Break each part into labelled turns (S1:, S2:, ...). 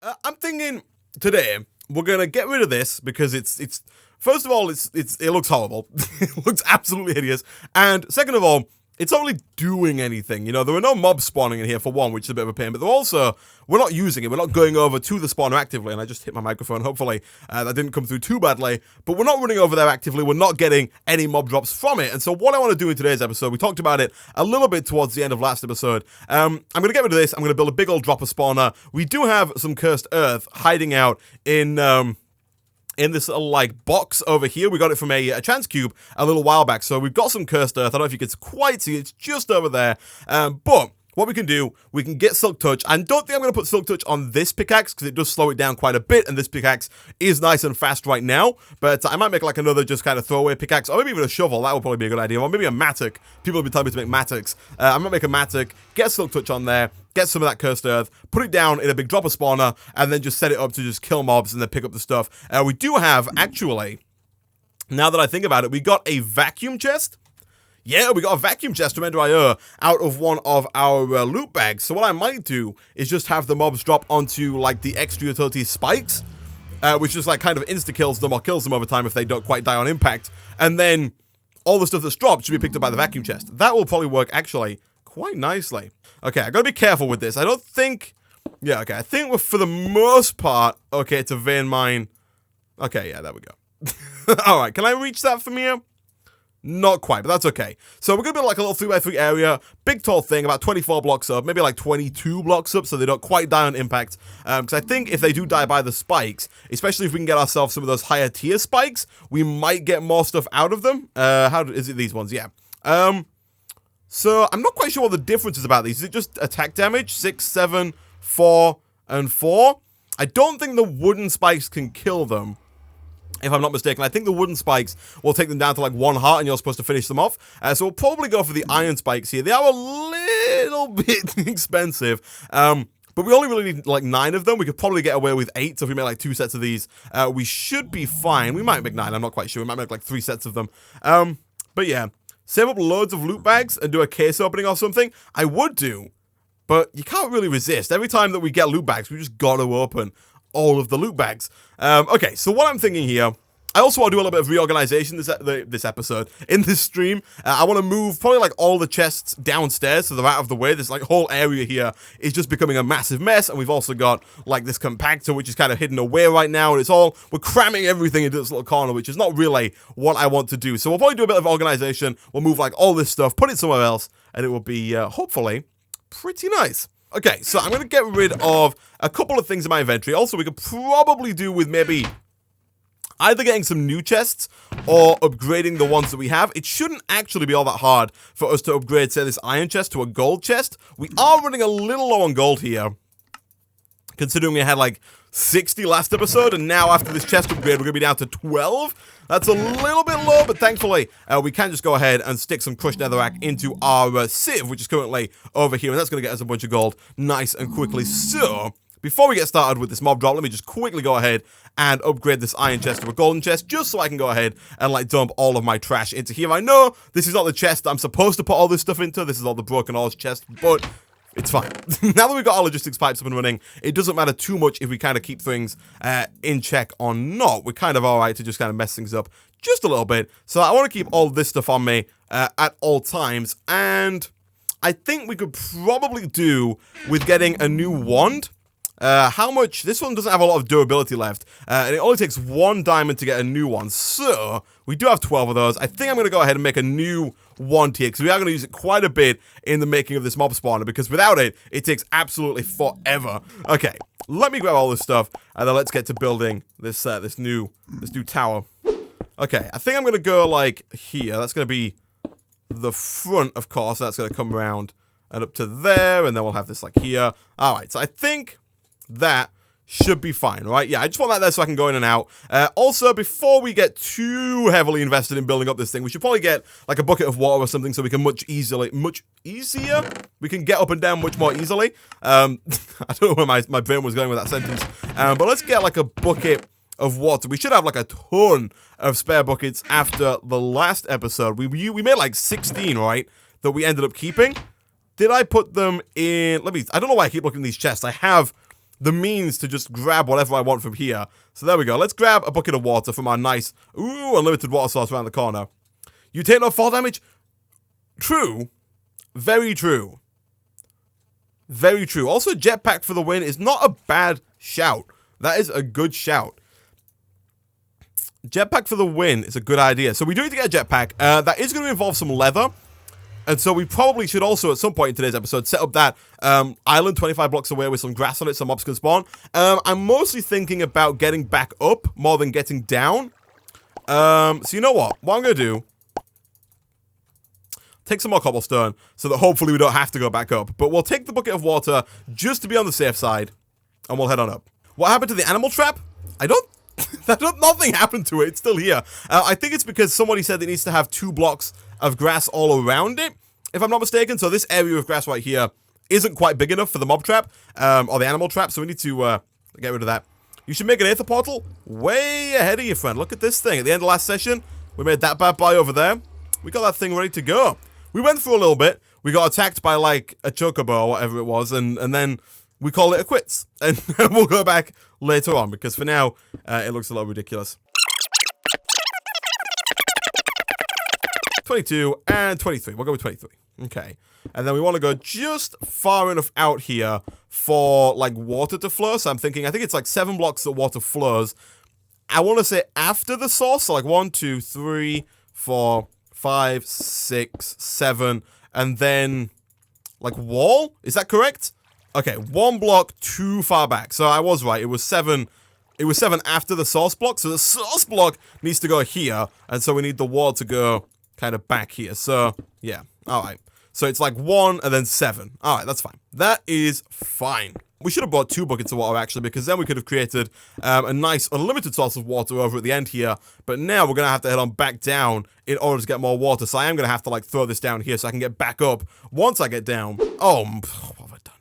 S1: I'm thinking today we're gonna get rid of this because it's first of all it looks horrible. It looks absolutely hideous, and second of all, it's not really doing anything. You know, there are no mobs spawning in here for one, which is a bit of a pain, but we're not using it. We're not going over to the spawner actively, and I just hit my microphone. Hopefully that didn't come through too badly, but we're not running over there actively. We're not getting any mob drops from it, and so what I want to do in today's episode, we talked about it a little bit towards the end of last episode. I'm going to get rid of this. I'm going to build a big old dropper spawner. We do have some cursed earth hiding out in this little, like, box over here. We got it from a chance cube a little while back, so we've got some cursed earth. I don't know if you can quite see it. It's just over there, but what we can do, we can get Silk Touch. I don't think I'm going to put Silk Touch on this pickaxe because it does slow it down quite a bit, and this pickaxe is nice and fast right now, but I might make like another just kind of throwaway pickaxe, or maybe even a shovel. That would probably be a good idea, or maybe a mattock. People have been telling me to make mattocks. I'm going to make a mattock, get Silk Touch on there, get some of that cursed earth, put it down in a big dropper spawner, and then just set it up to just kill mobs and then pick up the stuff. We do have, actually, now that I think about it, we got a vacuum chest. Yeah, we got a vacuum chest from Ender.io out of one of our loot bags. So what I might do is just have the mobs drop onto, like, the extra utility spikes, which just, like, kind of insta-kills them or kills them over time if they don't quite die on impact. And then all the stuff that's dropped should be picked up by the vacuum chest. That will probably work, actually, quite nicely. Okay, I gotta be careful with this. I don't think... Yeah, okay, I think we're, for the most part... Okay, it's a vein mine. Okay, yeah, there we go. Alright, can I reach that from here? Not quite, but that's okay. So we're going to build like a little 3x3 area, big tall thing, about 24 blocks up, maybe like 22 blocks up, so they don't quite die on impact. Because I think if they do die by the spikes, especially if we can get ourselves some of those higher tier spikes, we might get more stuff out of them. Is it these ones? Yeah. So I'm not quite sure what the difference is about these. Is it just attack damage? 6, 7, 4, and 4? I don't think the wooden spikes can kill them, if I'm not mistaken. I think the wooden spikes will take them down to like 1 heart and you're supposed to finish them off. So we'll probably go for the iron spikes here. They are a little bit expensive. But we only really need like 9 of them. We could probably get away with 8. So if we make like 2 sets of these, we should be fine. We might make 9. I'm not quite sure. We might make like 3 sets of them. But yeah, save up loads of loot bags and do a case opening or something. I would do, but you can't really resist. Every time that we get loot bags, we just got to open all of the loot bags. Okay, so what I'm thinking here, I also want to do a little bit of reorganization this episode. In this stream, I want to move probably like all the chests downstairs so they're out of the way. This like whole area here is just becoming a massive mess, and we've also got like this compactor which is kind of hidden away right now, and we're cramming everything into this little corner, which is not really what I want to do. So we'll probably do a bit of organization. We'll move like all this stuff, put it somewhere else, and it will be hopefully pretty nice. Okay, so I'm going to get rid of a couple of things in my inventory. Also, we could probably do with maybe either getting some new chests or upgrading the ones that we have. It shouldn't actually be all that hard for us to upgrade, say, this iron chest to a gold chest. We are running a little low on gold here, considering we had like 60 last episode, and now after this chest upgrade, we're going to be down to 12. That's a little bit low, but thankfully, we can just go ahead and stick some crushed netherrack into our sieve, which is currently over here, and that's going to get us a bunch of gold nice and quickly. So, before we get started with this mob drop, let me just quickly go ahead and upgrade this iron chest to a golden chest, just so I can go ahead and, like, dump all of my trash into here. I know this is not the chest that I'm supposed to put all this stuff into. This is all the broken ores chest, but it's fine. Now that we've got our logistics pipes up and running, it doesn't matter too much if we kind of keep things in check or not. We're kind of alright to just kind of mess things up just a little bit. So I want to keep all this stuff on me at all times. And I think we could probably do with getting a new wand. How much? This one doesn't have a lot of durability left, and it only takes 1 diamond to get a new one, so we do have 12 of those. I think I'm going to go ahead and make a new wand here, because we are going to use it quite a bit in the making of this mob spawner, because without it, it takes absolutely forever. Okay, let me grab all this stuff, and then let's get to building this this new tower. Okay, I think I'm going to go, like, here. That's going to be the front, of course. That's going to come around and up to there, and then we'll have this, like, here. Alright, so I think that should be fine, right? Yeah, I just want that there so I can go in and out. Also, before we get too heavily invested in building up this thing, we should probably get like a bucket of water or something so we can much easier, we can get up and down much more easily. I don't know where my brain was going with that sentence. But let's get like a bucket of water. We should have like a ton of spare buckets after the last episode. We made like 16, right? That we ended up keeping. Did I put them in? I don't know why I keep looking at these chests. I have the means to just grab whatever I want from here. So there we go. Let's grab a bucket of water from our nice, unlimited water source around the corner. You take no fall damage? True. Very true. Very true. Also, jetpack for the win is not a bad shout. That is a good shout. Jetpack for the win is a good idea. So we do need to get a jetpack. That is going to involve some leather. And so we probably should also, at some point in today's episode, set up that island 25 blocks away with some grass on it so mobs can spawn. I'm mostly thinking about getting back up more than getting down. So you know what? What I'm going to do, take some more cobblestone so that hopefully we don't have to go back up. But we'll take the bucket of water just to be on the safe side, and we'll head on up. What happened to the animal trap? Nothing happened to it. It's still here. I think it's because somebody said it needs to have 2 blocks of grass all around it, if I'm not mistaken. So this area of grass right here isn't quite big enough for the mob trap, or the animal trap, so we need to get rid of that. You should make an aether portal way ahead of your friend. Look at this thing. At the end of last session, we made that bad boy over there. We got that thing ready to go. We went through a little bit. We got attacked by, like, a chocobo or whatever it was, and then we call it a quits. And we'll go back later on, because for now, it looks a little ridiculous. 22 and 23. We'll go with 23. Okay. And then we want to go just far enough out here for, like, water to flow. So I think it's like 7 blocks that water flows. I want to say after the source. So like 1, 2, 3, 4, 5, 6, 7. And then, like, wall? Is that correct? Okay, 1 block too far back. So I was right. It was 7. It was 7 after the source block. So the source block needs to go here. And so we need the wall to go kind of back here. So, yeah. All right. So it's like 1 and then 7. All right, that's fine. That is fine. We should have bought 2 buckets of water, actually, because then we could have created a nice unlimited source of water over at the end here. But now we're going to have to head on back down in order to get more water. So I am going to have to, like, throw this down here so I can get back up once I get down. Oh, what have I done?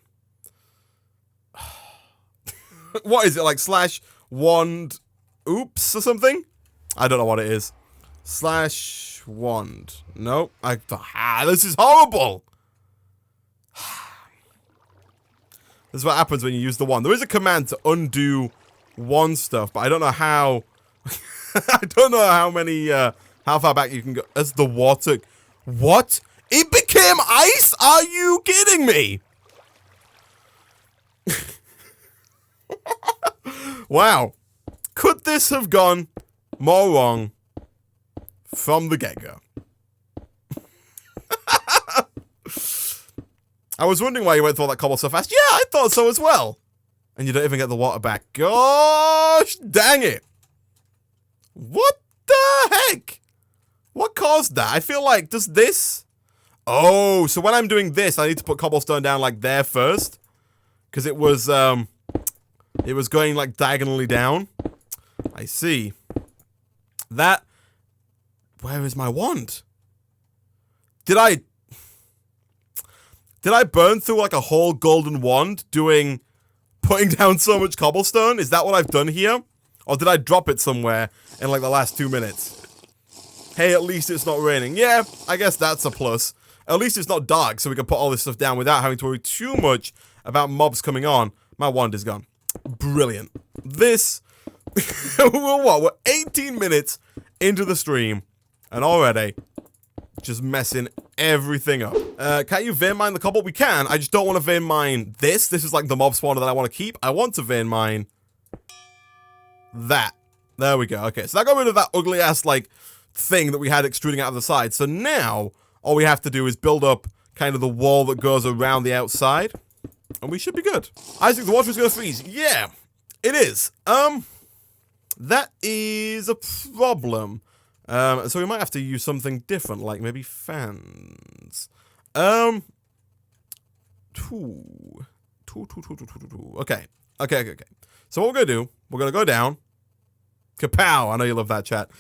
S1: What is it, like /wand oops or something? I don't know what it is. /wand. Nope. This is horrible. This is what happens when you use the wand. There is a command to undo wand stuff, but I don't know how. I don't know how many, how far back you can go. As the water. What? It became ice? Are you kidding me? Wow. Could this have gone more wrong from the get-go? I was wondering why you went through all that cobble so fast. Yeah, I thought so as well. And you don't even get the water back. Gosh, dang it. What the heck? What caused that? I feel like, does this? Oh, so when I'm doing this, I need to put cobblestone down like there first. Because it was going like diagonally down. I see. That. Where is my wand? Did I burn through like a whole golden wand putting down so much cobblestone? Is that what I've done here? Or did I drop it somewhere in like the last 2 minutes? Hey, at least it's not raining. Yeah, I guess that's a plus. At least it's not dark, so we can put all this stuff down without having to worry too much about mobs coming on. My wand is gone. Brilliant. This, we're 18 minutes into the stream, and already just messing everything up. Can't you vein mine the cobble? We can. I just don't want to vein mine this. This is like the mob spawner that I want to keep. I want to vein mine that. There we go. Okay, so that got rid of that ugly ass like thing that we had extruding out of the side. So now all we have to do is build up kind of the wall that goes around the outside, and we should be good. Isaac, the water is going to freeze. Yeah, it is. That is a problem. So we might have to use something different, like maybe fans. Okay. So what we're gonna do, we're gonna go down. Kapow! I know you love that chat.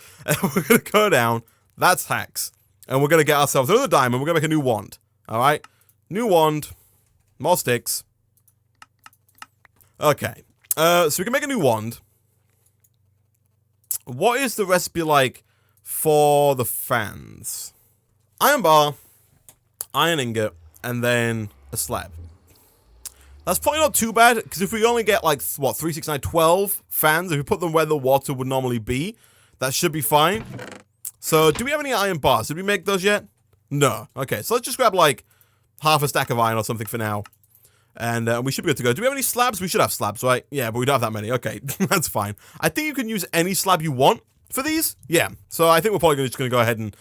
S1: We're gonna go down. That's hacks. And we're gonna get ourselves another diamond. We're gonna make a new wand. Alright? New wand. More sticks. Okay. So we can make a new wand. What is the recipe like for the fans? Iron bar, iron ingot, and then a slab. That's probably not too bad, because if we only get, like, what, 3, 6, 9, 12 fans, if we put them where the water would normally be, that should be fine. So, do we have any iron bars? Did we make those yet? No. Okay, so let's just grab, like, half a stack of iron or something for now. And we should be good to go. Do we have any slabs? We should have slabs, right? Yeah, but we don't have that many. Okay, that's fine. I think you can use any slab you want for these. Yeah, so I think we're probably just going to go ahead and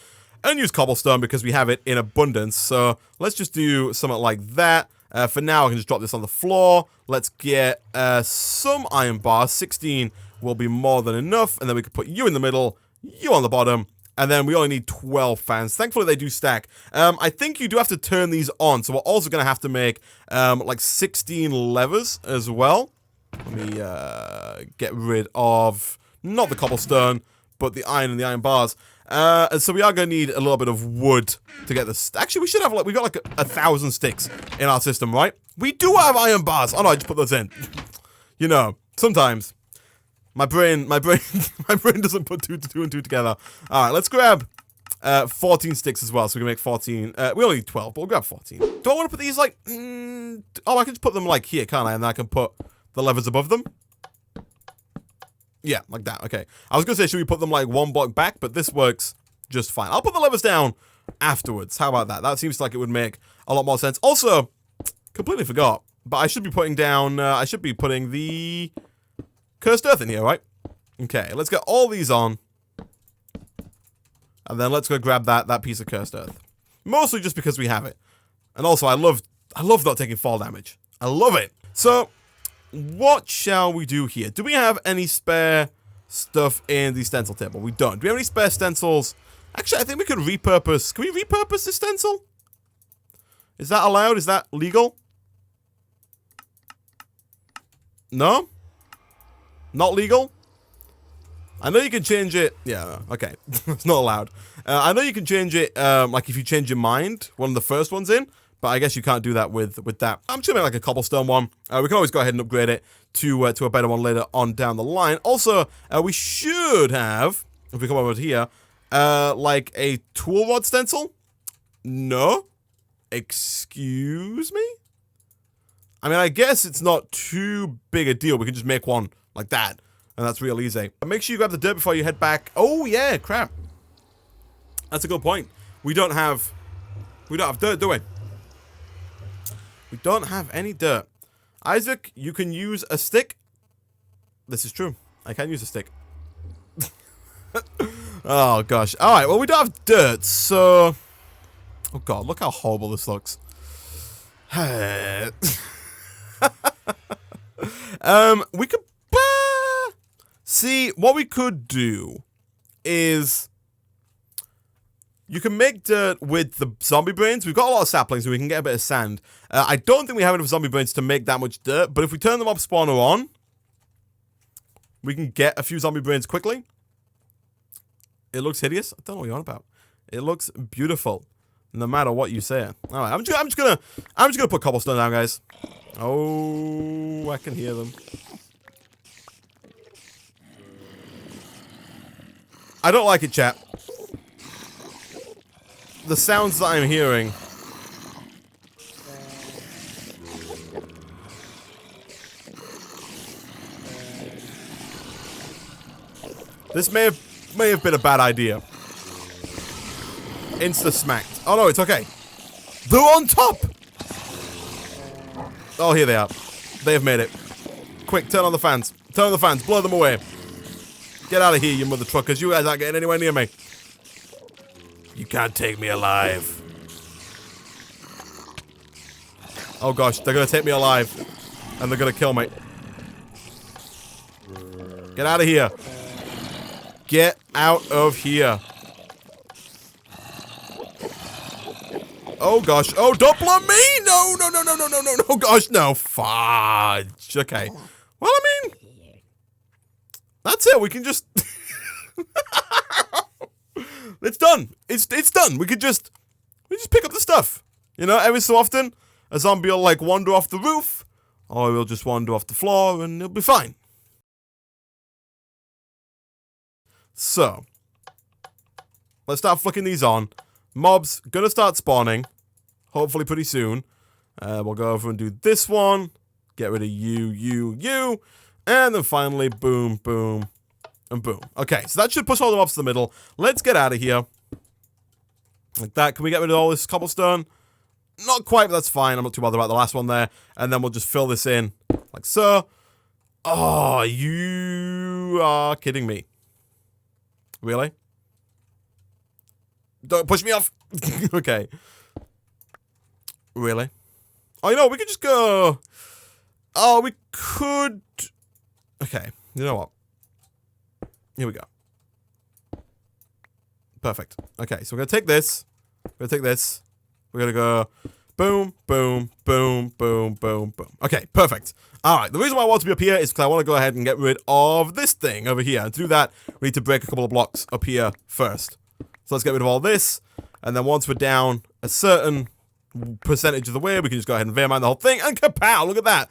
S1: use cobblestone because we have it in abundance. So let's just do something like that. For now, I can just drop this on the floor. Let's get some iron bars. 16 will be more than enough. And then we can put you in the middle, you on the bottom. And then we only need 12 fans. Thankfully, they do stack. I think you do have to turn these on. So we're also going to have to make, like, 16 levers as well. Let me get rid of, not the cobblestone, but the iron and the iron bars. And so we are going to need a little bit of wood to get this. Actually, we should have, like, we've got, like, 1,000 sticks in our system, right? We do have iron bars. Oh, no, I just put those in. You know, sometimes. My brain doesn't put two and two together. All right, let's grab 14 sticks as well, so we can make 14. We only need 12, but we'll grab 14. Do I want to put these, like, oh, I can just put them, like, here, can't I? And then I can put the levers above them. Yeah, like that, okay. I was going to say, should we put them, like, one block back? But this works just fine. I'll put the levers down afterwards. How about that? That seems like it would make a lot more sense. Also, completely forgot, but I should be putting down, I should be putting the cursed earth in here, right? Okay, let's get all these on. And then let's go grab that piece of cursed earth. Mostly just because we have it. And also, I love not taking fall damage. I love it. So, what shall we do here? Do we have any spare stuff in the stencil table? We don't. Do we have any spare stencils? Actually, I think we could repurpose. Can we repurpose this stencil? Is that allowed? Is that legal? No? Not legal? I know you can change it. Yeah, okay. It's not allowed. I know you can change it, like if you change your mind, one of the first ones in, but I guess you can't do that with that. I'm just gonna make like a cobblestone one. We can always go ahead and upgrade it to a better one later on down the line. Also, we should have, if we come over here, like a tool rod stencil. No? Excuse me? I mean, I guess it's not too big a deal. We can just make one like that. And that's real easy. But make sure you grab the dirt before you head back. Oh, yeah, crap. That's a good point. We don't have dirt, do we? We don't have any dirt. Isaac, you can use a stick. This is true. I can use a stick. Oh, gosh. All right, well, we don't have dirt, so... Oh, God, look how horrible this looks. We could... See, what we could do is... You can make dirt with the zombie brains. We've got a lot of saplings, so we can get a bit of sand. I don't think we have enough zombie brains to make that much dirt, but if we turn the mob spawner on, we can get a few zombie brains quickly. It looks hideous. I don't know what you're on about. It looks beautiful, no matter what you say. All right, I'm just gonna put cobblestone down, guys. Oh, I can hear them. I don't like it, chat. The sounds that I'm hearing. This may have been a bad idea. Insta-smacked. Oh no, it's okay. They're on top! Oh, here they are. They have made it. Quick, turn on the fans. Turn on the fans. Blow them away. Get out of here, you mother truckers. You guys aren't getting anywhere near me. You can't take me alive. Oh gosh, they're gonna take me alive. And they're gonna kill me. Get out of here. Get out of here. Oh gosh. Oh, don't blow me! No, no, no, no, no, no, no, no, gosh, no. Fudge. Okay. Well, I mean... That's it, we can just... It's done. It's done. We just pick up the stuff. You know, every so often, a zombie will, like, wander off the roof, or he'll just wander off the floor, and it'll be fine. So, let's start flicking these on. Mobs gonna start spawning, hopefully pretty soon. We'll go over and do this one. Get rid of you. And then finally, boom, boom, and boom. Okay, so that should push all the mobs to the middle. Let's get out of here. Like that. Can we get rid of all this cobblestone? Not quite, but that's fine. I'm not too bothered about the last one there. And then we'll just fill this in like so. Oh, you are kidding me. Really? Don't push me off. Okay. Really? Oh, you know, we could just go... Oh, we could... Okay, you know what? Here we go. Perfect. Okay, so we're going to take this. We're going to take this. We're going to go... Boom, boom, boom, boom, boom, boom. Okay, perfect. Alright, the reason why I want to be up here is because I want to go ahead and get rid of this thing over here. And to do that, we need to break a couple of blocks up here first. So let's get rid of all this. And then once we're down a certain percentage of the way, we can just go ahead and veer mine the whole thing. And kapow! Look at that!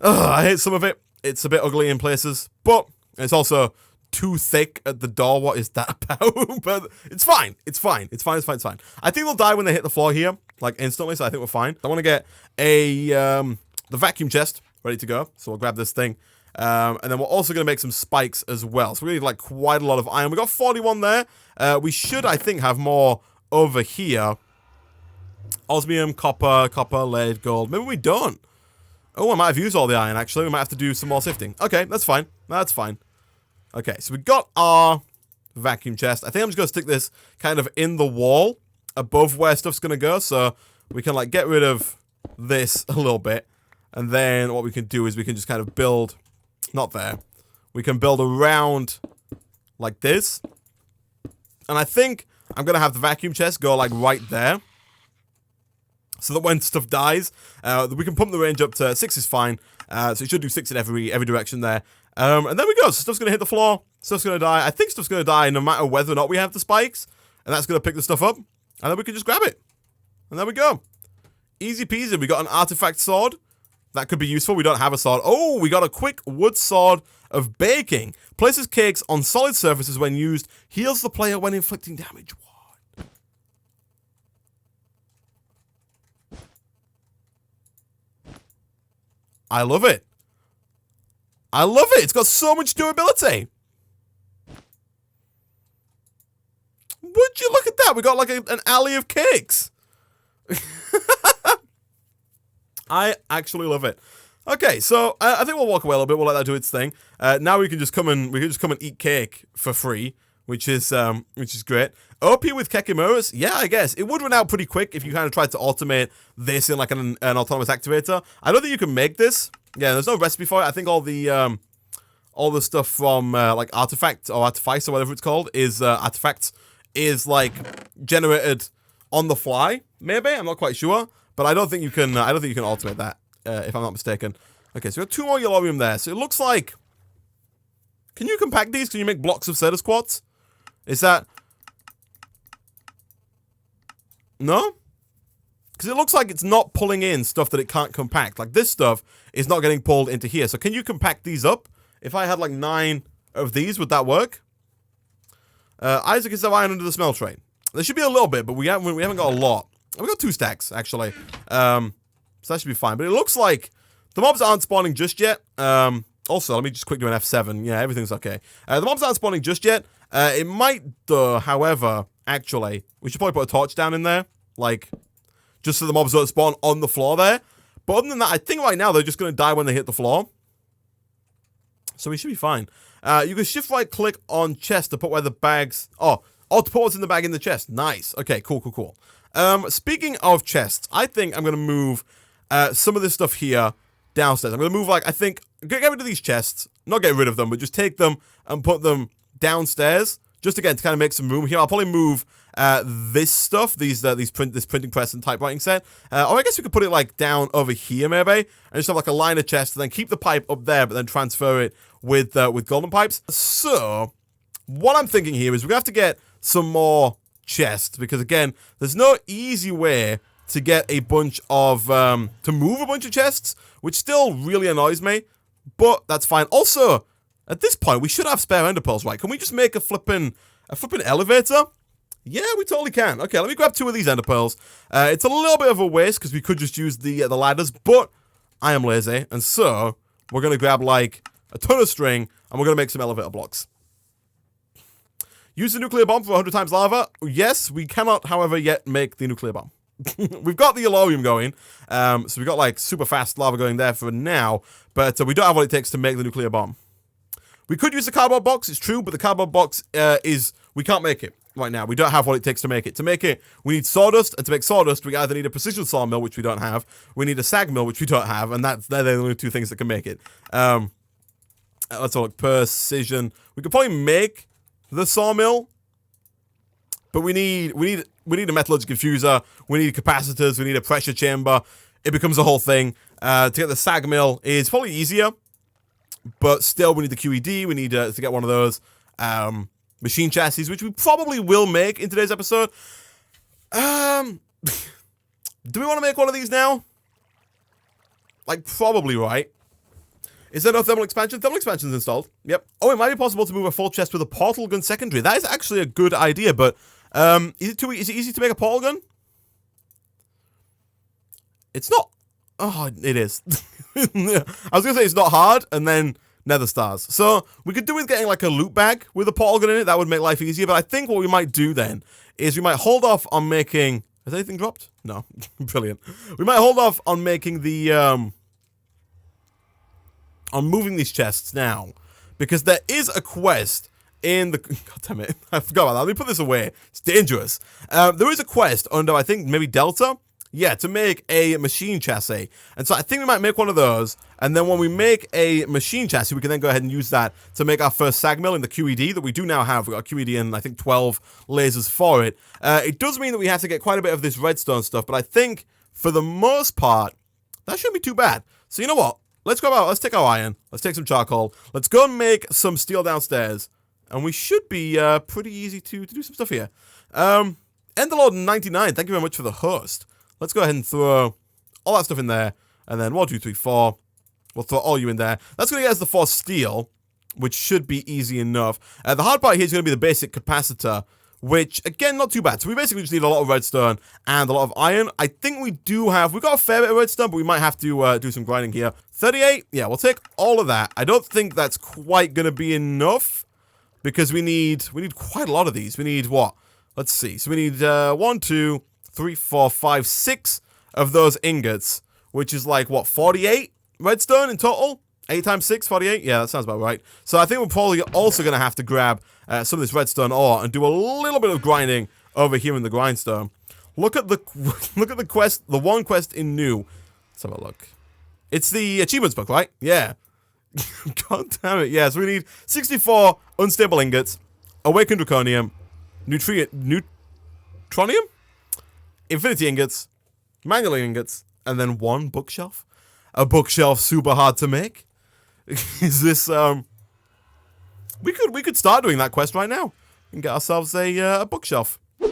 S1: Ugh, I hate some of it. It's a bit ugly in places. But it's also too thick at the door. What is that about? But it's fine. It's fine. It's fine. It's fine. It's fine. I think they'll die when they hit the floor here. Like instantly, so I think we're fine. I want to get a the vacuum chest ready to go. So we'll grab this thing. And then we're also going to make some spikes as well. So we need like quite a lot of iron. We got 41 there. We should, I think, have more over here. Osmium, copper, lead, gold. Maybe we don't. Oh, I might have used all the iron, actually. We might have to do some more sifting. Okay, that's fine. That's fine. Okay, so we got our vacuum chest. I think I'm just going to stick this kind of in the wall above where stuff's going to go. So we can, like, get rid of this a little bit. And then what we can do is we can just kind of build... Not there. We can build around like this. And I think I'm going to have the vacuum chest go, like, right there. So that when stuff dies, we can pump the range up to 6 is fine. So it should do 6 in every direction there. And there we go. So stuff's going to hit the floor. Stuff's going to die. I think stuff's going to die no matter whether or not we have the spikes. And that's going to pick the stuff up. And then we can just grab it. And there we go. Easy peasy. We got an artifact sword. That could be useful. We don't have a sword. Oh, we got a quick wood sword of baking. Places cakes on solid surfaces when used. Heals the player when inflicting damage. What? I love it. I love it. It's got so much durability. Would you look at that? We got like an alley of cakes. I actually love it. Okay, so I think we'll walk away a little bit. We'll let that do its thing. Now we can just come and eat cake for free, which is great. OP with Kekimuras? Yeah, I guess it would run out pretty quick if you kind of tried to automate this in like an autonomous activator. I don't think you can make this. Yeah, there's no recipe for it. I think all the stuff from like Artifact or Artifice or whatever it's called is artifacts is like generated on the fly. Maybe, I'm not quite sure. But I don't think you can. I don't think you can automate that, if I'm not mistaken. Okay, so we have 2 more yellorium there. So it looks like. Can you compact these? Can you make blocks of Certus quartz? Is that? No. Because it looks like it's not pulling in stuff that it can't compact. Like this stuff is not getting pulled into here. So can you compact these up? If I had like 9 of these, would that work? Isaac is the iron under the smell train. There should be a little bit, but we haven't got a lot. We got 2 stacks, actually. So that should be fine. But it looks like the mobs aren't spawning just yet. Also, let me just quick do an F7. Yeah, everything's okay. The mobs aren't spawning just yet. It might, though, however, actually, we should probably put a torch down in there. Like, just so the mobs don't spawn on the floor there. But other than that, I think right now they're just going to die when they hit the floor. So we should be fine. You can shift right click on chest to put where the bags... Oh, to put what's in the bag in the chest. Nice. Okay, cool. Speaking of chests, I think I'm going to move some of this stuff here downstairs. I'm going to move, like, I think, get rid of these chests. Not get rid of them, but just take them and put them downstairs. Just, again, to kind of make some room here. I'll probably move this stuff, this printing press and typewriting set. Or I guess we could put it, like, down over here, maybe. And just have, like, a line of chests, and then keep the pipe up there, but then transfer it with golden pipes. So, what I'm thinking here is we're going to have to get some more chests, because again, there's no easy way to get a bunch of to move a bunch of chests, which still really annoys me, but that's fine. Also, at this point, we should have spare ender pearls, right? Can we just make a flipping elevator? Yeah, we totally can. Okay, let me grab 2 of these ender pearls. It's a little bit of a waste because we could just use the ladders, but I am lazy, and so we're going to grab, like, a ton of string, and we're going to make some elevator blocks. Use the nuclear bomb for 100 times lava. Yes, we cannot, however, yet make the nuclear bomb. We've got the Alorium going, so we've got, like, super fast lava going there for now, but we don't have what it takes to make the nuclear bomb. We could use the cardboard box, it's true, but the cardboard box we can't make it right now. We don't have what it takes to make it. To make it, we need sawdust, and to make sawdust, we either need a precision sawmill, which we don't have, we need a sag mill, which we don't have, and they're the only two things that can make it. Let's look, precision. We could probably make the sawmill, but we need a metallurgical infuser, we need capacitors, we need a pressure chamber. It becomes a whole thing. To get the sag mill is probably easier, but still we need the QED, we need to get one of those machine chassis, which we probably will make in today's episode. Do we want to make one of these now? Like, probably, right? Is there no thermal expansion? Thermal expansion is installed. Yep. Oh, it might be possible to move a full chest with a portal gun secondary. That is actually a good idea, but is it easy to make a portal gun? It's not. Oh, it is. I was going to say it's not hard, and then Nether stars. So we could do with getting like a loot bag with a portal gun in it. That would make life easier, but I think what we might do then is we might hold off on making... Has anything dropped? No. Brilliant. We might hold off on making the... on moving these chests now, because there is a quest in the... God damn it. I forgot about that. Let me put this away. It's dangerous. There is a quest under, I think, maybe Delta? Yeah, to make a machine chassis. And so I think we might make one of those, and then when we make a machine chassis, we can then go ahead and use that to make our first sag mill in the QED that we do now have. We've got a QED and I think 12 lasers for it. It does mean that we have to get quite a bit of this redstone stuff, but I think for the most part, that shouldn't be too bad. So you know what? Let's go out, let's take our iron, let's take some charcoal, let's go and make some steel downstairs, and we should be pretty easy to do some stuff here. Enderlord99, thank you very much for the host. Let's go ahead and throw all that stuff in there, and then 1, 2, 3, 4, we'll throw all you in there. That's going to get us the 4 steel, which should be easy enough. The hard part here is going to be the basic capacitor, which, again, not too bad. So we basically just need a lot of redstone and a lot of iron. I think we've got a fair bit of redstone, but we might have to do some grinding here. 38, yeah, we'll take all of that. I don't think that's quite going to be enough, because we need quite a lot of these. We need what? Let's see. So we need 1, 2, 3, 4, 5, 6 of those ingots, which is like, what, 48 redstone in total? 8 times 6, 48? Yeah, that sounds about right. So I think we're probably also going to have to grab some of this redstone ore and do a little bit of grinding over here in the grindstone. Look at the quest, the one quest in new. Let's have a look. It's the achievements book, right? Yeah. God damn it. Yeah, so we need 64 unstable ingots, awakened draconium, neutronium? Infinity ingots, manual ingots, and then 1 bookshelf. A bookshelf super hard to make. Is this we could start doing that quest right now and get ourselves a bookshelf. We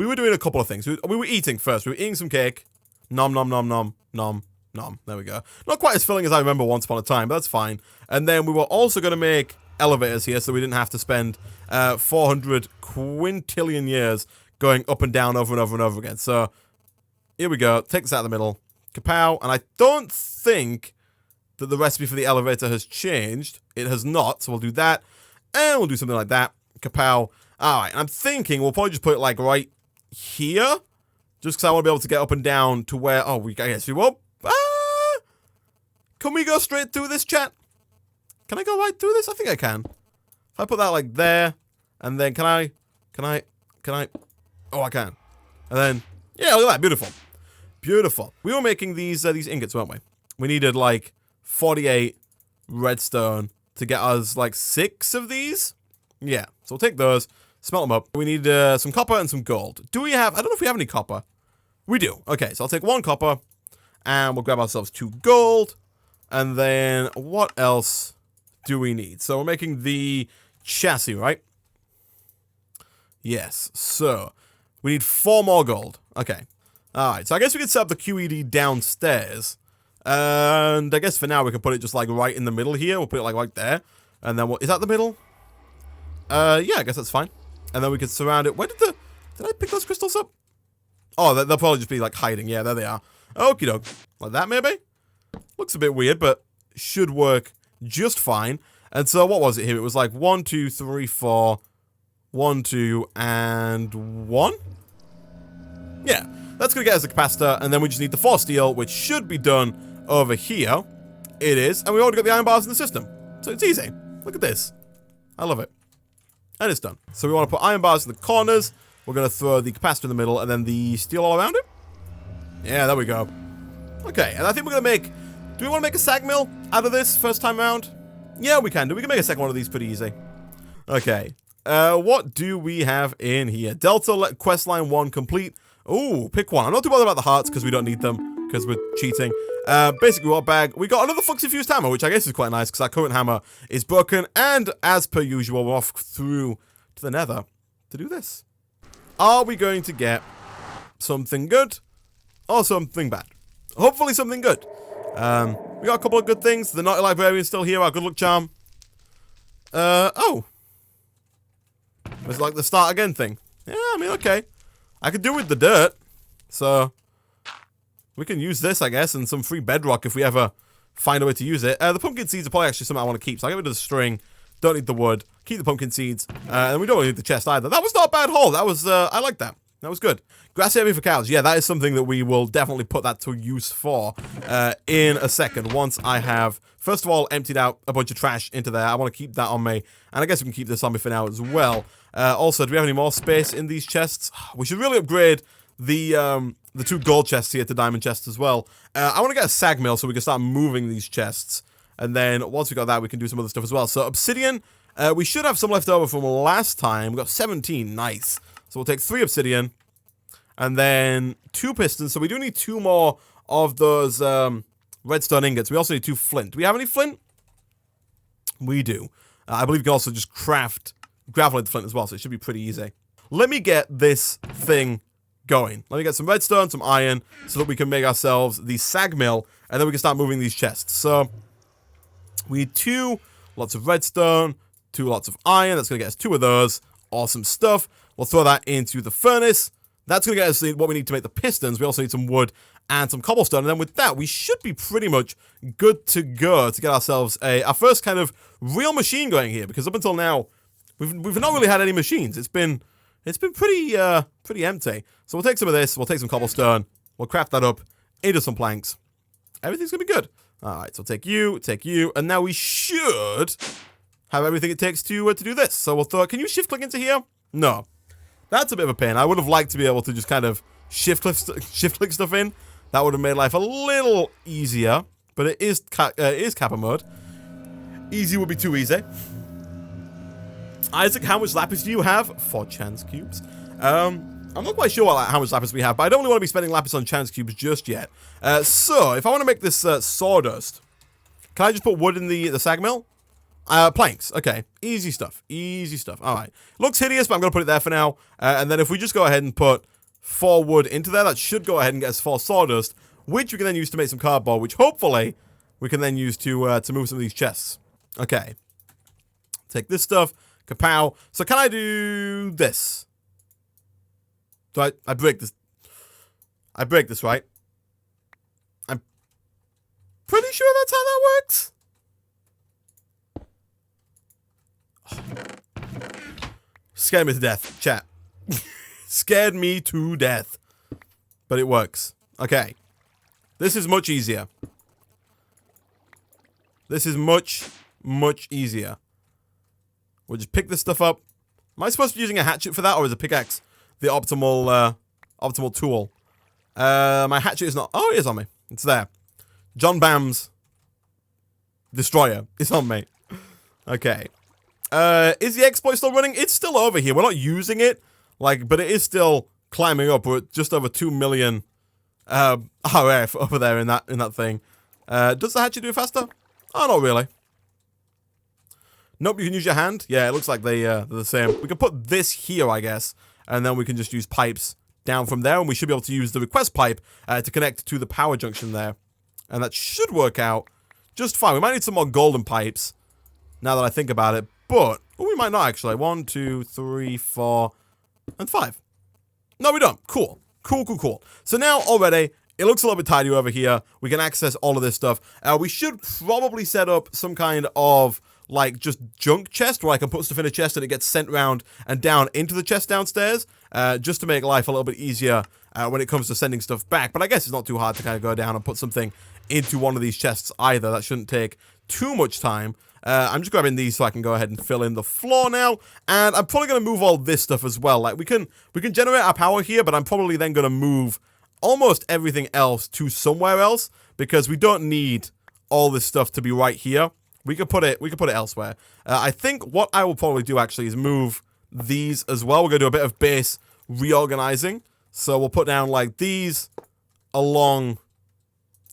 S1: were doing a couple of things. We were eating first. We were eating some cake. Nom nom nom nom nom nom. There we go. Not quite as filling as I remember once upon a time, but that's fine. And then we were also going to make elevators here, so we didn't have to spend 400 quintillion years going up and down over and over and over again. So here we go. Take this out of the middle. Kapow. And I don't think that the recipe for the elevator has changed. It has not. So we'll do that. And we'll do something like that. Kapow. Alright. I'm thinking we'll probably just put it like right here. Just because I want to be able to get up and down to where... Oh, I guess we will. Can we go straight through this, chat? Can I go right through this? I think I can. If I put that like there. And then can I... Oh, I can. And then... Yeah, look at that. Beautiful. Beautiful. We were making these ingots, weren't we? We needed like 48 redstone to get us like 6 of these. Yeah. So we'll take those, smelt them up. We need some copper and some gold. Do we have... I don't know if we have any copper. We do. Okay, so I'll take 1 copper and we'll grab ourselves 2 gold. And then what else do we need? So we're making the chassis, right? Yes. So we need 4 more gold. Okay. Alright, so I guess we could set up the QED downstairs. And I guess for now we can put it just like right in the middle here. We'll put it like right there. And then what is that the middle? Yeah, I guess that's fine. And then we can surround it. Where did I pick those crystals up? Oh, they'll probably just be like hiding. Yeah, there they are. Okie doke. Like that maybe? Looks a bit weird, but should work just fine. And so what was it here? It was like 1, 2, 3, 4, 1, 2, and 1? Yeah, that's going to get us the capacitor, and then we just need the 4 steel, which should be done over here. It is, and we already got the iron bars in the system. So it's easy. Look at this. I love it. And it's done. So we want to put iron bars in the corners. We're going to throw the capacitor in the middle, and then the steel all around it. Yeah, there we go. Okay, and I think we're going to make... Do we want to make a sag mill out of this first time around? Yeah, we can do. We can make a second one of these pretty easy. Okay. What do we have in here? Delta quest line 1 complete. Ooh, pick one. I'm not too bothered about the hearts because we don't need them because we're cheating. Basically, what bag? We got another Foxy Fused hammer, which I guess is quite nice because our current hammer is broken. And as per usual, we're off through to the Nether to do this. Are we going to get something good or something bad? Hopefully something good. We got a couple of good things. The Naughty Librarian's still here, our good luck charm. Oh. It's like the start again thing. Yeah, I mean, okay. I could do with the dirt. So, we can use this, I guess, and some free bedrock if we ever find a way to use it. The pumpkin seeds are probably actually something I want to keep. So, I'll get rid of the string. Don't need the wood. Keep the pumpkin seeds. And we don't really need the chest either. That was not a bad haul. That was, I like that. That was good. Grass area for cows. Yeah, that is something that we will definitely put that to use for in a second. Once I have, first of all, emptied out a bunch of trash into there. I want to keep that on me. And I guess we can keep this on me for now as well. Also, do we have any more space in these chests? We should really upgrade the 2 gold chests here to diamond chests as well. I want to get a sag mill so we can start moving these chests. And then once we got that, we can do some other stuff as well. So obsidian, we should have some left over from last time. We got 17. Nice. So we'll take 3 obsidian. And then 2 pistons. So we do need 2 more of those redstone ingots. We also need 2 flint. Do we have any flint? We do. I believe you can also just craft gravel into flint as well. So it should be pretty easy. Let me get this thing going. Let me get some redstone, some iron, so that we can make ourselves the sag mill. And then we can start moving these chests. So we need 2 lots of redstone, 2 lots of iron. That's going to get us 2 of those. Awesome stuff. We'll throw that into the furnace. That's going to get us what we need to make the pistons. We also need some wood and some cobblestone. And then with that, we should be pretty much good to go to get ourselves our first kind of real machine going here. Because up until now, we've not really had any machines. It's been pretty empty. So we'll take some of this. We'll take some cobblestone. We'll craft that up into some planks. Everything's going to be good. All right, so take you. And now we should have everything it takes to do this. So we'll throw... Can you shift click into here? No. That's a bit of a pain. I would have liked to be able to just kind of shift click stuff in. That would have made life a little easier. But it is Kappa mode. Easy would be too easy. Isaac, how much lapis do you have? 4 chance cubes. I'm not quite sure how much lapis we have, but I don't really want to be spending lapis on chance cubes just yet. So, if I want to make this sawdust, can I just put wood in the sag mill? Planks. Okay. Easy stuff. Easy stuff. All right. Looks hideous, but I'm going to put it there for now. And then if we just go ahead and put 4 wood into there, that should go ahead and get us 4 sawdust, which we can then use to make some cardboard, which hopefully we can then use to move some of these chests. Okay. Take this stuff. Kapow. So can I do this? Do I break this? I break this, right? I'm pretty sure that's how that works. Scared me to death, chat. Scared me to death. But it works. Okay. This is much easier. This is much, much easier. We'll just pick this stuff up. Am I supposed to be using a hatchet for that, or is a pickaxe the optimal tool? My hatchet is not... Oh, it is on me. It's there. John Bam's destroyer is on me. Okay. Is the exploit still running? It's still over here. We're not using it, but it is still climbing up. We're at just over 2 million RF over there in that thing. Does the hatchet do it faster? Oh, not really. Nope, you can use your hand. Yeah, it looks like they're the same. We can put this here, I guess, and then we can just use pipes down from there, and we should be able to use the request pipe to connect to the power junction there. And that should work out just fine. We might need some more golden pipes, now that I think about it, but we might not, actually. 1, 2, 3, 4, and 5. No, we don't. Cool. Cool. So now, already, it looks a little bit tidier over here. We can access all of this stuff. We should probably set up some kind of, like, just junk chest where I can put stuff in a chest and it gets sent round and down into the chest downstairs, just to make life a little bit easier when it comes to sending stuff back. But I guess it's not too hard to kind of go down and put something into one of these chests either. That shouldn't take too much time. I'm just grabbing these so I can go ahead and fill in the floor now, and I'm probably going to move all this stuff as well. Like, we can generate our power here, but I'm probably then going to move almost everything else to somewhere else, because we don't need all this stuff to be right here. We could put it elsewhere. I think what I will probably do actually is move these as well. We're going to do a bit of base reorganizing. So we'll put down like these along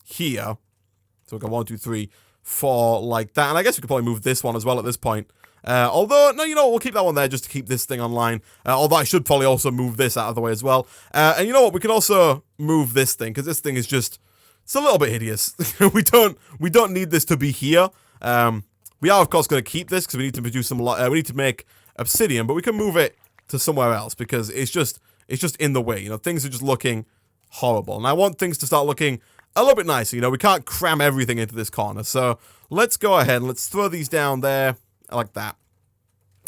S1: here. So we'll go 1, 2, 3, 4 like that. And I guess we could probably move this one as well at this point. Although, no, you know what, we'll keep that one there just to keep this thing online. Although I should probably also move this out of the way as well. And you know what, we can also move this thing, because this thing is just, it's a little bit hideous. we don't need this to be here. We are, of course, going to keep this because we need to produce some, we need to make obsidian, but we can move it to somewhere else because it's just in the way. You know, things are just looking horrible. And I want things to start looking a little bit nicer. You know, we can't cram everything into this corner. So let's go ahead and let's throw these down there like that.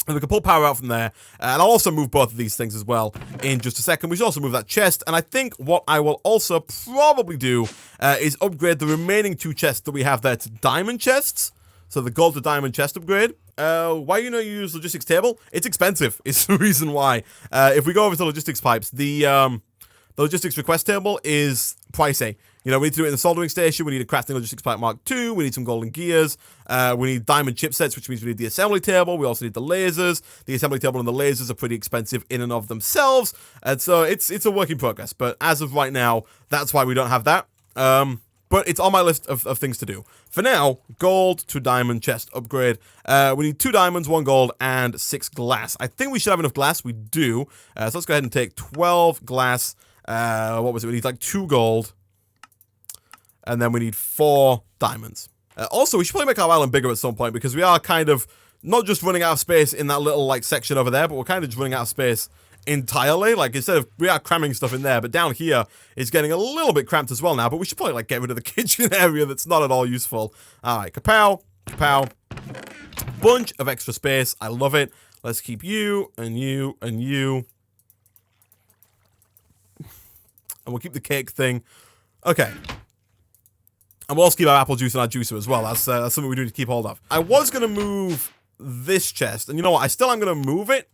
S1: And we can pull power out from there. And I'll also move both of these things as well in just a second. We should also move that chest. And I think what I will also probably do is upgrade the remaining 2 chests that we have there to diamond chests. So the gold to diamond chest upgrade. Why you not use logistics table? It's expensive. It's the reason why. If we go over to logistics pipes, the logistics request table is pricey. You know, we need to do it in the soldering station. We need a crafting logistics pipe Mark II. We need some golden gears. We need diamond chipsets, which means we need the assembly table. We also need the lasers. The assembly table and the lasers are pretty expensive in and of themselves. And so it's a work in progress. But as of right now, that's why we don't have that. But it's on my list of things to do. For now, gold to diamond chest upgrade. We need 2 diamonds, 1 gold, and 6 glass. I think we should have enough glass. We do. So let's go ahead and take 12 glass. What was it? We need like 2 gold. And then we need 4 diamonds. Also, we should probably make our island bigger at some point because we are kind of not just running out of space in that little like section over there, but we're kind of just running out of space entirely. Like, instead of, we are cramming stuff in there, but down here it's getting a little bit cramped as well now. But we should probably like get rid of the kitchen area that's not at all useful. All right, kapow, kapow. Bunch of extra space. I love it. Let's keep you and you and you. And we'll keep the cake thing. Okay. And we'll also keep our apple juice and our juicer as well. That's something we do to keep hold of. I was going to move this chest. And you know what? I still am going to move it.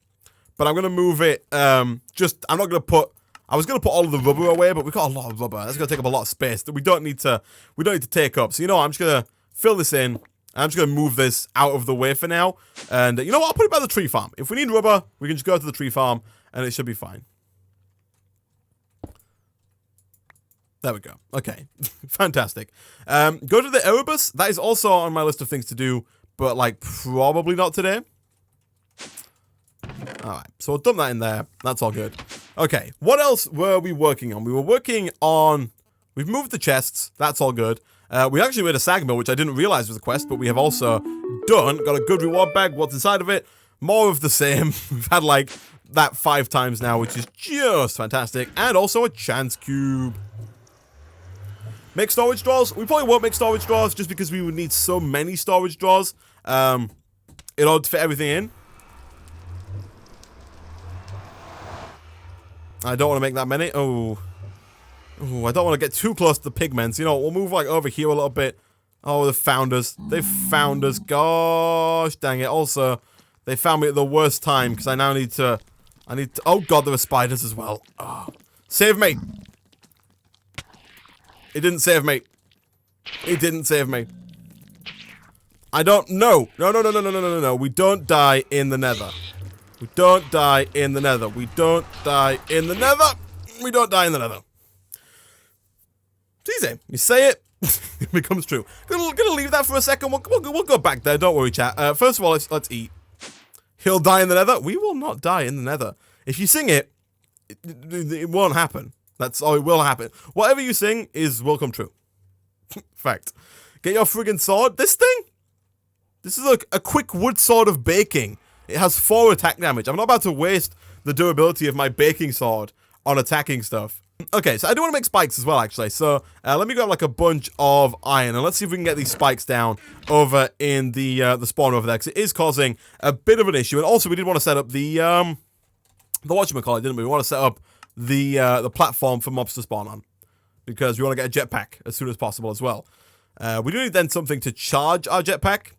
S1: But I'm going to move it, I'm not going to put, I was going to put all of the rubber away, but we've got a lot of rubber. That's going to take up a lot of space that we don't need to take up. So, you know what? I'm just going to fill this in. I'm just going to move this out of the way for now. And you know what? I'll put it by the tree farm. If we need rubber, we can just go to the tree farm and it should be fine. There we go. Okay. Fantastic. Go to the Erebus. That is also on my list of things to do, but like probably not today. Alright, so we'll dump that in there. That's all good. Okay, what else were we working on? We were working on... We've moved the chests. That's all good. We actually made a sag mill, which I didn't realize was a quest, but we have also done. Got a good reward bag. What's inside of it? More of the same. We've had, like, that 5 times now, which is just fantastic. And also a chance cube. Make storage drawers? We probably won't make storage drawers just because we would need so many storage drawers in order to fit everything in. I don't want to make that many. Oh, I don't want to get too close to the pigments. You know, we'll move like over here a little bit. Oh, the founders. They found us. Gosh, dang it. Also, they found me at the worst time because I now need to... Oh, God, there are spiders as well. Oh. Save me. It didn't save me. It didn't save me. I don't... No. No. We don't die in the Nether. We don't die in the Nether. We don't die in the Nether. We don't die in the Nether. It's easy. You say it, it becomes true. Gonna leave that for a second. We'll go back there. Don't worry, chat. First of all, let's eat. He'll die in the Nether. We will not die in the Nether. If you sing it, it won't happen. That's all. It will happen. Whatever you sing will come true. Fact. Get your friggin' sword. This thing. This is like a quick wood sword of baking. It has 4 attack damage. I'm not about to waste the durability of my baking sword on attacking stuff. Okay, so I do want to make spikes as well, actually. So let me grab like a bunch of iron, and let's see if we can get these spikes down over in the spawn over there, because it is causing a bit of an issue. And also, we did want to set up the whatchamacallit, didn't we? We want to set up the platform for mobs to spawn on, because we want to get a jetpack as soon as possible as well. We do need then something to charge our jetpack,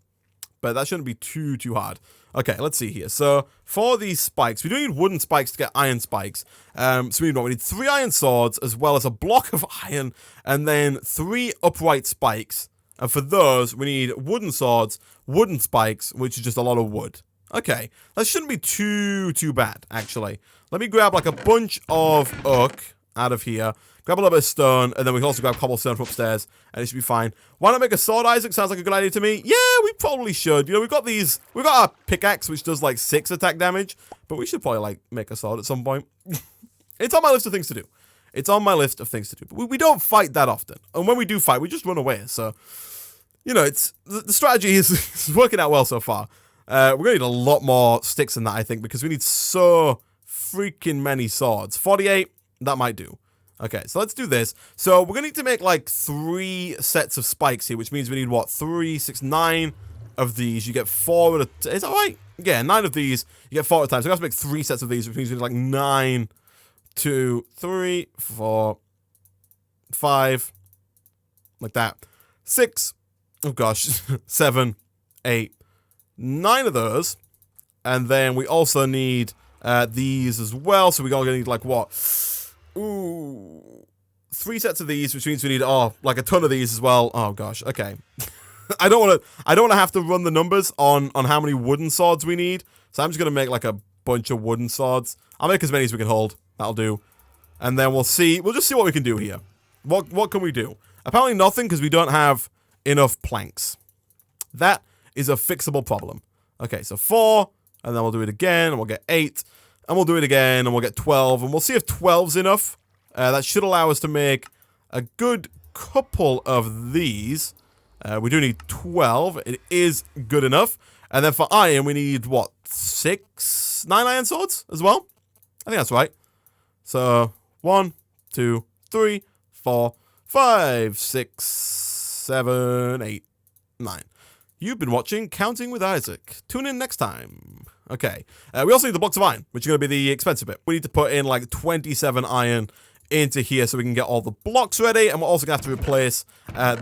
S1: but that shouldn't be too hard. Okay, let's see here. So for these spikes, we do need wooden spikes to get iron spikes. So we need 3 iron swords, as well as a block of iron, and then 3 upright spikes. And for those, we need wooden swords, wooden spikes, which is just a lot of wood. Okay, that shouldn't be too bad, actually. Let me grab like a bunch of oak out of here. Grab a little bit of stone, and then we can also grab cobblestone from upstairs, and it should be fine. Why not make a sword, Isaac? Sounds like a good idea to me. Yeah, we probably should. You know, we've got our pickaxe, which does like 6 attack damage, but we should probably like make a sword at some point. It's on my list of things to do. It's on my list of things to do. But we don't fight that often, and when we do fight, we just run away. So, you know, it's the strategy is working out well so far. We're gonna need a lot more sticks than that, I think, because we need so freaking many swords. 48, that might do. Okay, so let's do this. So we're gonna need to make like 3 sets of spikes here, which means we need what? 3, 6, 9 of these. You get 4 at a is that right? Yeah, 9 of these. You get 4 at a time. So we have to make 3 sets of these, which means we need like 9, 2, 3, 4, 5, like that. 6. Oh gosh, 7, 8, 9 of those, and then we also need these as well. So we're gonna need like what? Ooh, 3 sets of these, which means we need like a ton of these as well. Oh gosh, okay. I don't want to have to run the numbers on how many wooden swords we need. So I'm just gonna make like a bunch of wooden swords. I'll make as many as we can hold. That'll do, and then we'll see. We'll just see what we can do here. What can we do? Apparently nothing, because we don't have enough planks. That is a fixable problem. Okay, so 4, and then we'll do it again, and we'll get 8. And we'll do it again, and we'll get 12, and we'll see if 12's enough. That should allow us to make a good couple of these. We do need 12. It is good enough. And then for iron, we need, what, 9 iron swords as well? I think that's right. So, 1, 2, 3, 4, 5, 6, 7, 8, 9. You've been watching Counting with Isaac. Tune in next time. Okay. We also need the blocks of iron, which is going to be the expensive bit. We need to put in like 27 iron into here so we can get all the blocks ready. And we're also going to have to replace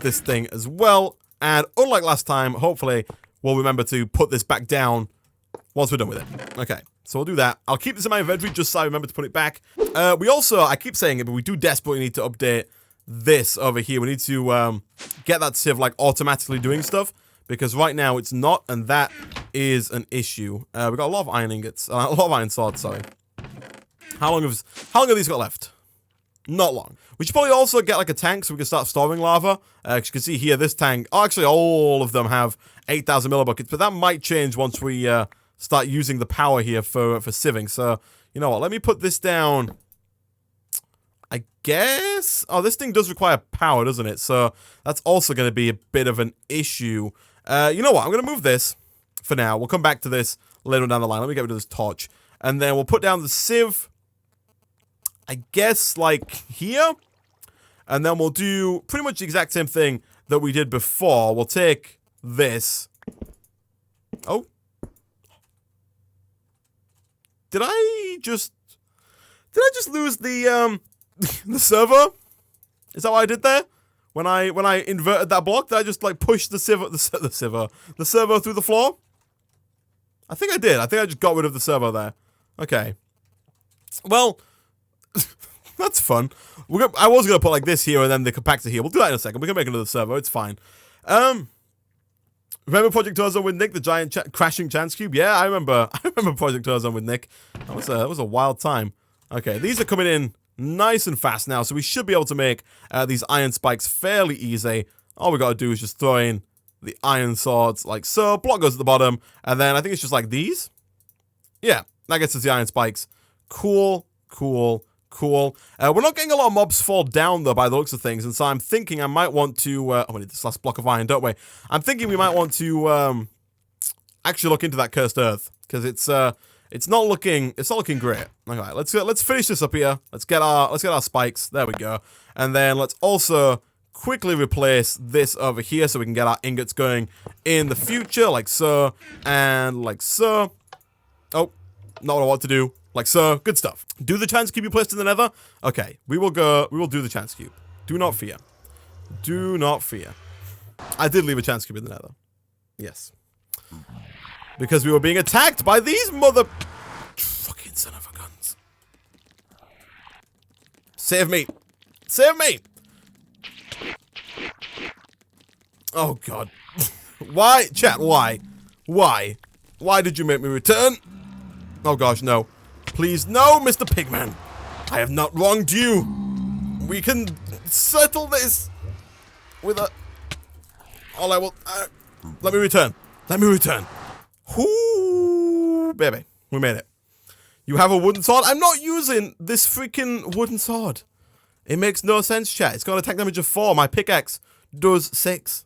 S1: this thing as well. And unlike last time, hopefully we'll remember to put this back down once we're done with it. Okay. So we'll do that. I'll keep this in my inventory just so I remember to put it back. We also, I keep saying it, but we do desperately need to update this over here. We need to get that sieve like automatically doing stuff. Because right now it's not, and that is an issue. We've got a lot of iron ingots, a lot of iron swords, sorry. How long have these got left? Not long. We should probably also get like a tank so we can start storing lava. As you can see here, this tank, actually all of them have 8,000 millibuckets, but that might change once we start using the power here for sieving. So, you know what, let me put this down, I guess. Oh, this thing does require power, doesn't it? So that's also going to be a bit of an issue. You know what? I'm going to move this for now. We'll come back to this later down the line. Let me get rid of this torch. And then we'll put down the sieve, I guess, like here. And then we'll do pretty much the exact same thing that we did before. We'll take this. Oh. Did I just lose the the server? Is that what I did there? When I inverted that block, did I just like push the server through the floor? I think I did. I think I just got rid of the server there. Okay. Well, that's fun. I was gonna put like this here and then the compactor here. We'll do that in a second. We can make another server. It's fine. Remember Project Ozone with Nick, the giant crashing chance cube? Yeah, I remember. I remember Project Ozone with Nick. That was a wild time. Okay, these are coming in nice and fast now, so we should be able to make these iron spikes fairly easy. All we gotta do is just throw in the iron swords like so. Block goes at the bottom, and then I think it's just like these. Yeah, that gets us the iron spikes. Cool, cool, cool. We're not getting a lot of mobs fall down though by the looks of things, and so I'm thinking I might want to. Oh, we need this last block of iron, don't we? I'm thinking we might want to actually look into that cursed earth because it's It's not looking great. Okay, let's finish this up here. Let's get our spikes. There we go. And then let's also quickly replace this over here so we can get our ingots going in the future, like so and like so. Oh, not what I want to do. Like so. Good stuff. Do the chance cube you placed in the nether? Okay, we will do the chance cube. Do not fear. Do not fear. I did leave a chance cube in the nether. Yes. Because we were being attacked by these mother... fucking son of a guns. Save me. Save me. Oh, God. Why? Chat, why? Why? Why did you make me return? Oh, gosh, no. Please, no, Mr. Pigman. I have not wronged you. We can settle this with a... all I will... let me return. Let me return. Whoo, baby. We made it. You have a wooden sword? I'm not using this freaking wooden sword. It makes no sense, chat. It's got attack damage of 4. My pickaxe does 6.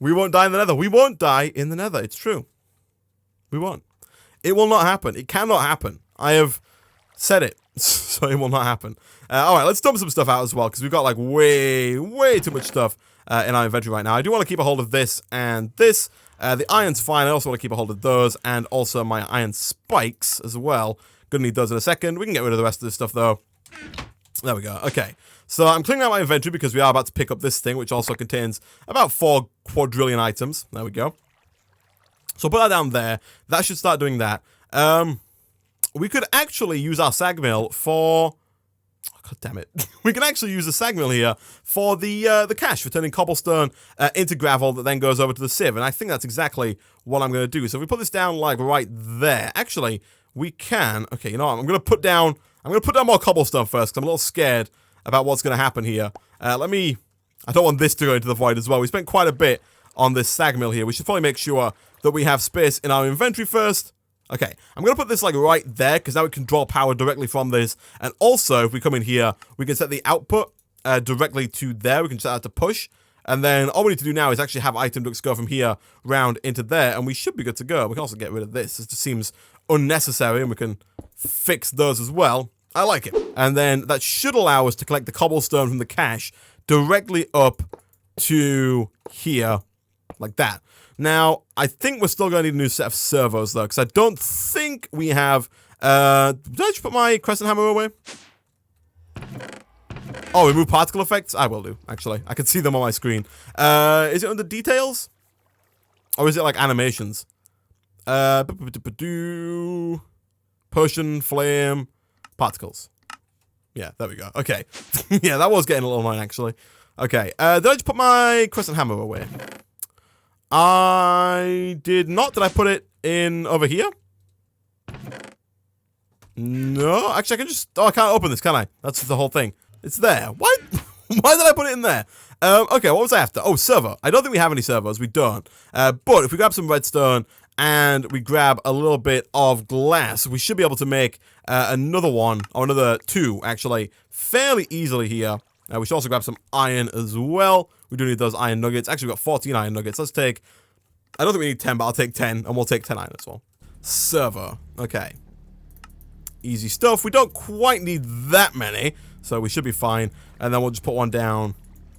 S1: We won't die in the nether. We won't die in the nether. It's true. We won't. It will not happen. It cannot happen. I have said it. So it will not happen. Alright, let's dump some stuff out as well, because we've got like way too much stuff in our inventory right now. I do want to keep a hold of this and this. The iron's fine. I also want to keep a hold of those and also my iron spikes as well. Gonna need those in a second. We can get rid of the rest of this stuff though. There we go. Okay. So I'm cleaning out my inventory because we are about to pick up this thing, which also contains about 4 quadrillion items. There we go. So put that down there. That should start doing that. We could actually use our sag mill for... oh, God damn it. We can actually use the sag mill here for the cache, for turning cobblestone into gravel that then goes over to the sieve. And I think that's exactly what I'm going to do. So if we put this down like right there, actually, we can... okay, you know what? I'm going to put down more cobblestone first, because I'm a little scared about what's going to happen here. I don't want this to go into the void as well. We spent quite a bit on this sag mill here. We should probably make sure that we have space in our inventory first. Okay, I'm going to put this like right there, because now we can draw power directly from this. And also, if we come in here, we can set the output directly to there. We can set that to push. And then all we need to do now is actually have item ducts go from here round into there. And we should be good to go. We can also get rid of this. It just seems unnecessary, and we can fix those as well. I like it. And then that should allow us to collect the cobblestone from the cache directly up to here, like that. Now, I think we're still going to need a new set of servos, though, because I don't think we have... did I just put my crescent hammer away? Oh, remove particle effects? I will do, actually. I can see them on my screen. Is it under details? Or is it like animations? Potion, flame, particles. Yeah, there we go. Okay. Yeah, that was getting a little annoying, actually. Okay, did I just put my crescent hammer away? I did not. Did I put it in over here? No. Actually, I can just... oh, I can't open this, can I? That's the whole thing. It's there. What? Why did I put it in there? Okay, what was I after? Oh, servo. I don't think we have any servos. We don't. But if we grab some redstone and we grab a little bit of glass, we should be able to make another one, or another 2, actually, fairly easily here. We should also grab some iron as well. We do need those iron nuggets. Actually, we've got 14 iron nuggets. Let's take... I don't think we need 10, but I'll take 10, and we'll take 10 iron as well. Servo. Okay. Easy stuff. We don't quite need that many, so we should be fine. And then we'll just put one down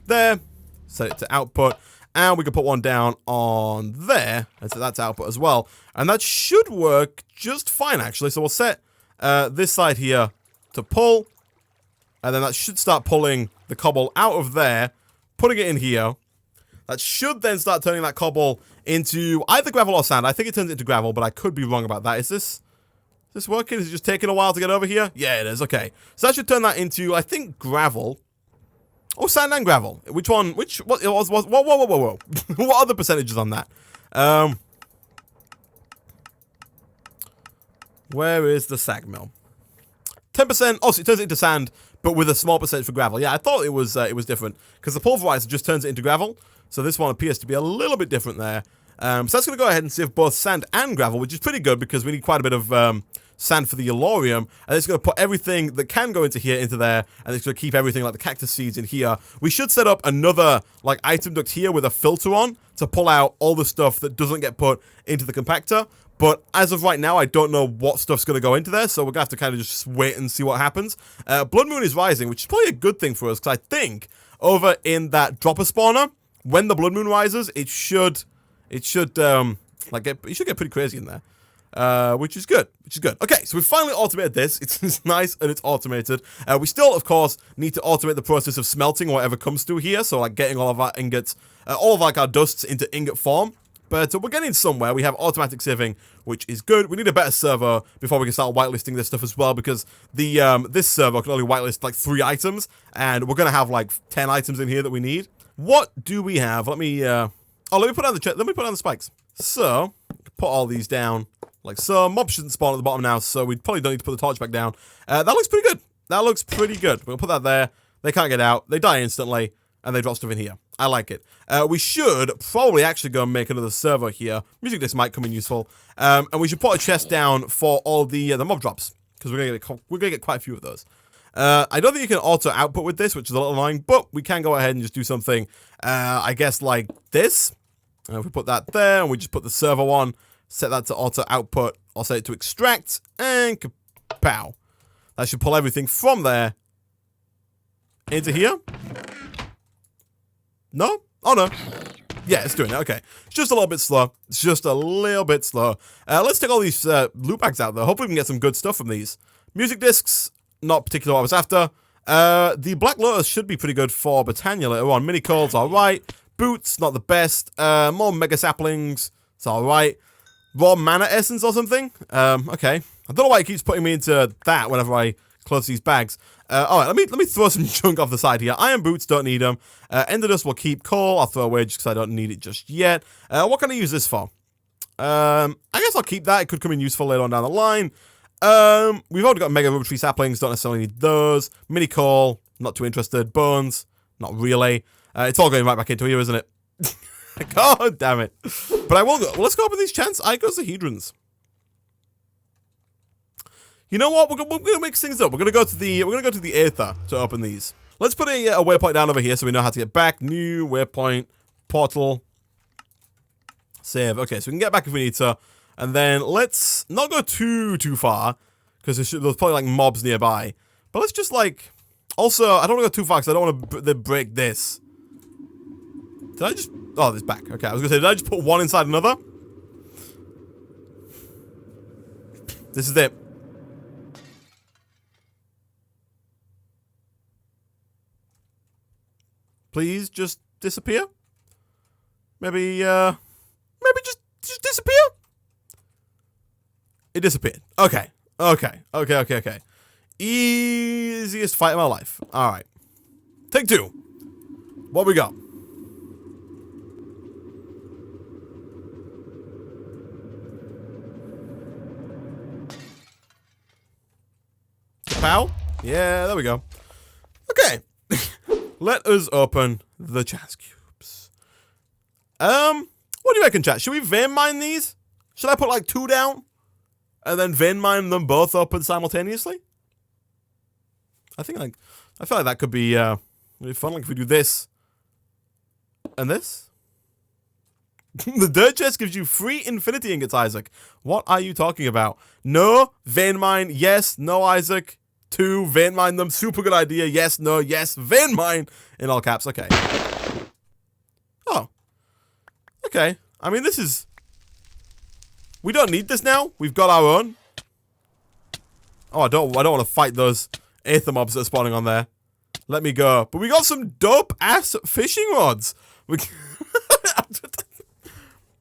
S1: there. Set it to output. And we can put one down on there. And so that's output as well. And that should work just fine, actually. So we'll set this side here to pull. And then that should start pulling the cobble out of there, putting it in here. That should then start turning that cobble into either gravel or sand. I think it turns it into gravel, but I could be wrong about that. Is this working? Is it just taking a while to get over here? Yeah, it is. Okay. So that should turn that into, I think, gravel. Oh, sand and gravel. Which one? What? Whoa. What are the percentages on that? Where is the sag mill? 10%. Oh, so it turns it into sand, but with a small percentage for gravel. Yeah, I thought it was different, because the pulverizer just turns it into gravel. So this one appears to be a little bit different there. So that's going to go ahead and save both sand and gravel, which is pretty good, because we need quite a bit of sand for the Yellorium, and it's going to put everything that can go into here into there, and it's going to keep everything like the cactus seeds in here. We should set up another like item duct here with a filter on to pull out all the stuff that doesn't get put into the compactor. But as of right now, I don't know what stuff's going to go into there, so we're going to have to kind of just wait and see what happens. Blood Moon is rising, which is probably a good thing for us, because I think over in that dropper spawner, when the Blood Moon rises, it should get pretty crazy in there. Which is good. Okay, so we finally automated this. It's nice and it's automated. We still, of course, need to automate the process of smelting whatever comes through here. So, like, getting all of our ingots, all of like our dusts into ingot form. But we're getting somewhere. We have automatic sieving, which is good. We need a better server before we can start whitelisting this stuff as well, because the this server can only whitelist like 3 items, and we're gonna have like 10 items in here that we need. What do we have? Let me put down the spikes. So put all these down like so. Mobs shouldn't spawn at the bottom now, so we probably don't need to put the torch back down. That looks pretty good. We're gonna put that there. They can't get out. They die instantly, and they drop stuff in here. I like it. We should probably actually go and make another server here. Music disc might come in useful. And we should put a chest down for all the mob drops, because we're gonna get quite a few of those. I don't think you can auto output with this, which is a little annoying, but we can go ahead and just do something, I guess, like this. If we put that there, and we just put the server on, set that to auto output, I'll set it to extract, and kapow. That should pull everything from there into here. No? Oh, no. Yeah, it's doing it. Okay. It's just a little bit slow. Let's take all these loot bags out, though. Hopefully we can get some good stuff from these. Music discs, not particularly what I was after. The Black Lotus should be pretty good for Botania later on. Mini coals, alright. Boots, not the best. More mega saplings, it's alright. Raw mana essence or something? Okay. I don't know why it keeps putting me into that whenever I close these bags. Alright, let me throw some junk off the side here. Iron boots, don't need them. Ender dust will keep. Coal, I'll throw away just because I don't need it just yet. What can I use this for? I guess I'll keep that. It could come in useful later on down the line. We've already got mega rubber tree saplings, don't necessarily need those. Mini coal, not too interested. Bones, not really. It's all going right back into here, isn't it? God damn it. But I will go. Well, let's go open these chance icosahedrons. You know what? We're gonna mix things up. We're gonna go to the Aether to open these. Let's put a waypoint down over here so we know how to get back. New waypoint, portal, save. Okay, so we can get back if we need to, and then let's not go too far because there's probably like mobs nearby. But let's just like. Also, I don't want to go too far because I don't want to break this. Did I just? Oh, this back. Okay, I was gonna say, did I just put one inside another? This is it. Please just disappear. Maybe just disappear. It disappeared. Okay. Easiest fight of my life. All right. Take 2. What we got? Pow. Yeah, there we go. Okay. Let us open the chance cubes. What do you reckon, chat? Should we vein mine these? Should I put like 2 down? And then vein mine them both open simultaneously? I feel like that could be really fun. Like if we do this and this. The dirt chest gives you free infinity ingots, Isaac. What are you talking about? No, vein mine, yes, no, Isaac. 2, vein mine them, super good idea, yes, no, yes, vein mine, in all caps, okay. Oh. Okay, I mean, this is... We don't need this now, we've got our own. Oh, I don't want to fight those aether mobs that are spawning on there. Let me go. But we got some dope-ass fishing rods.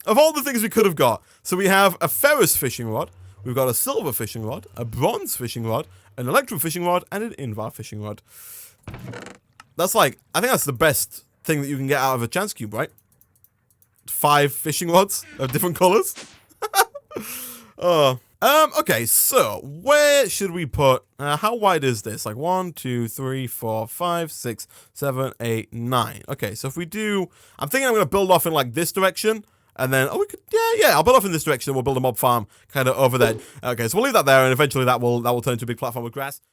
S1: Of all the things we could have got. So we have a ferrous fishing rod, we've got a silver fishing rod, a bronze fishing rod, an electro fishing rod, and an invar fishing rod. That's like, I think that's the best thing that you can get out of a chance cube, right? 5 fishing rods of different colors. Okay, so where should we put, how wide is this? Like 1, 2, 3, 4, 5, 6, 7, 8, 9. Okay, so if we do, I'm thinking I'm going to build off in like this direction, And then, we could, yeah, I'll build off in this direction and we'll build a mob farm kind of over there. Okay, so we'll leave that there and eventually that will turn into a big platform of grass.